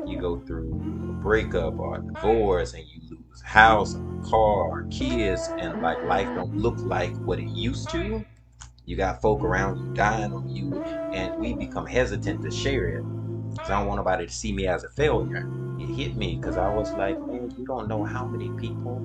you go through a breakup or a divorce and you lose a house or a car or kids, and like life don't look like what it used to. You got folk around you dying on you, and we become hesitant to share it because I don't want nobody to see me as a failure. It hit me because I was like, man, you don't know how many people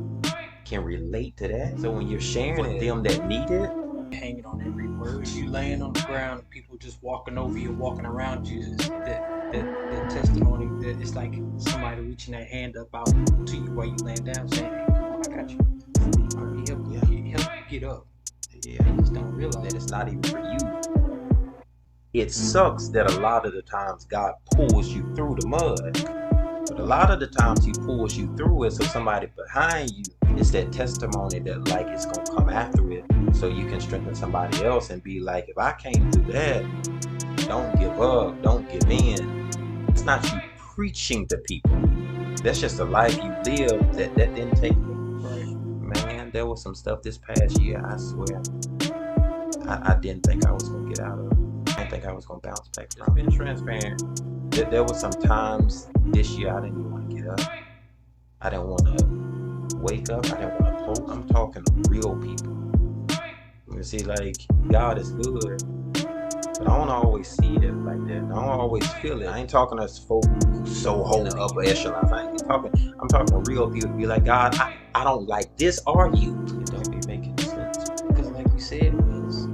can relate to that. So when you're sharing it, them that need it, hanging on every word, you laying on the ground, and people just walking over you, walking around you. That testimony, that it's like somebody reaching their hand up out to you while you laying down, saying, "Hey, come on, I got you. Help you get up." Yeah, you just don't realize that it's not even for you. It sucks that a lot of the times God pulls you through the mud, but a lot of the times He pulls you through it so somebody behind you, it's that testimony that like it's gonna come after it, so you can strengthen somebody else and be like, if I came through that, don't give up, don't give in. It's not you preaching to people. That's just a life you live that didn't take me. Man, there was some stuff this past year, I swear, I didn't think I was gonna get out of. I didn't think I was gonna bounce back. I've been transparent. There was some times this year I didn't even want to get up. I didn't want to wake up. I didn't want to post. I'm talking to real people. You see, like, God is good, but I don't always see it like that. I don't always feel it. I ain't talking to folk who's so holding the upper echelons. I'm talking to real people. Be like, God, I don't like this, are you? It don't be making sense. Because like you said,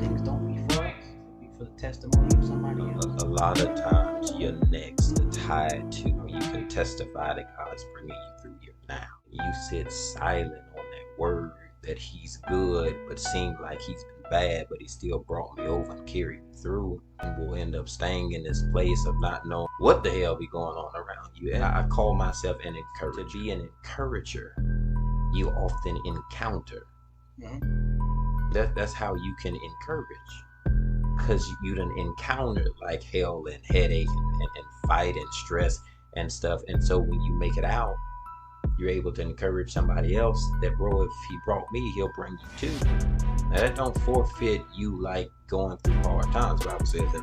things don't be for us. It be for the testimony of somebody else. A lot of times your next are tied to when you can testify that God's bringing you through your now. You sit silent on that word that He's good, but seemed like He's been bad, but He still brought me over and carried me through. And we'll end up staying in this place of not knowing what the hell be going on around you. And I call myself an encourager. To be an encourager, you often encounter. That's how you can encourage, because you done encountered like hell and headache and fight and stress and stuff. And so when you make it out, you're able to encourage somebody else that, bro, if He brought me, He'll bring you too. Now that don't forfeit you like going through hard times. The Bible says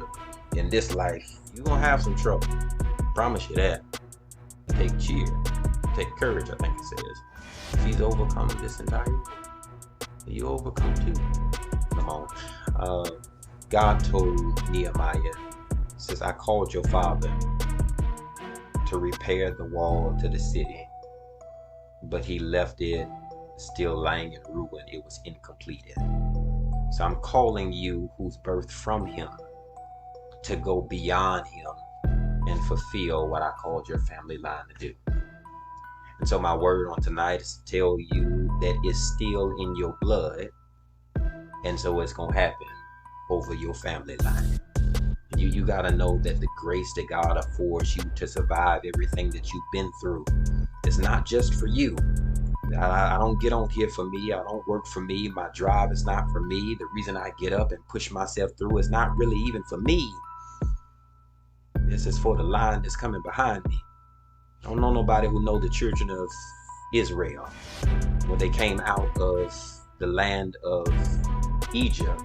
in this life you're gonna have some trouble. Promise you that. Take cheer, take courage, I think it says. If He's overcome this entire world, you overcome too. Come on. God told Nehemiah, says, I called your father to repair the wall to the city, but he left it still lying in ruin. It was incompleted. So I'm calling you, who's birthed from him, to go beyond him and fulfill what I called your family line to do. And so my word on tonight is to tell you that it's still in your blood, and so it's gonna happen over your family line. You gotta know that the grace that God affords you to survive everything that you've been through is not just for you. I don't get on here for me. I don't work for me. My drive is not for me. The reason I get up and push myself through is not really even for me. This is for the line that's coming behind me. I don't know nobody who know the children of Israel when they came out of the land of Egypt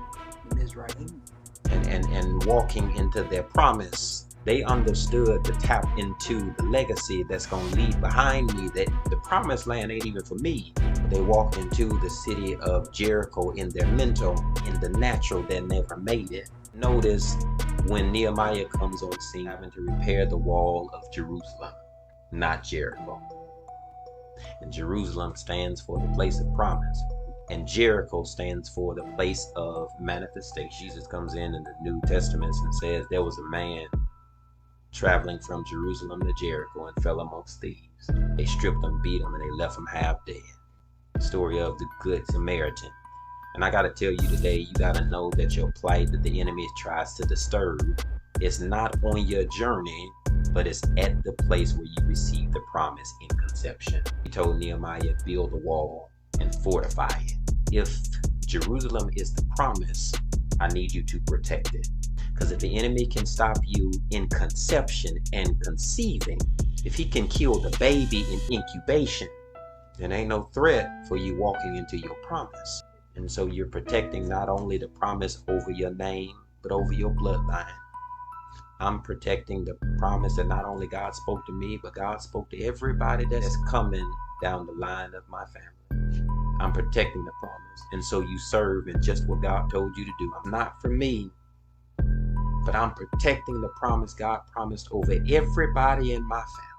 and walking into their promise. They understood to tap into the legacy that's going to leave behind me, that the promised land ain't even for me. They walked into the city of Jericho in their mental, in the natural, that never made it. Notice when Nehemiah comes on scene, having to repair the wall of Jerusalem, not Jericho. And Jerusalem stands for the place of promise, and Jericho stands for the place of manifestation. Jesus comes in the New Testament and says there was a man traveling from Jerusalem to Jericho and fell amongst thieves. They stripped him, beat him, and they left him half dead. The story of the Good Samaritan. And I gotta tell you today, you gotta know that your plight that the enemy tries to disturb is not on your journey, but it's at the place where you receive the promise in conception. He told Nehemiah, build a wall and fortify it. If Jerusalem is the promise, I need you to protect it. Because if the enemy can stop you in conception and conceiving, if he can kill the baby in incubation, then ain't no threat for you walking into your promise. And so you're protecting not only the promise over your name, but over your bloodline. I'm protecting the promise that not only God spoke to me, but God spoke to everybody that's coming down the line of my family. I'm protecting the promise. And so you serve in just what God told you to do. I'm not for me, but I'm protecting the promise God promised over everybody in my family.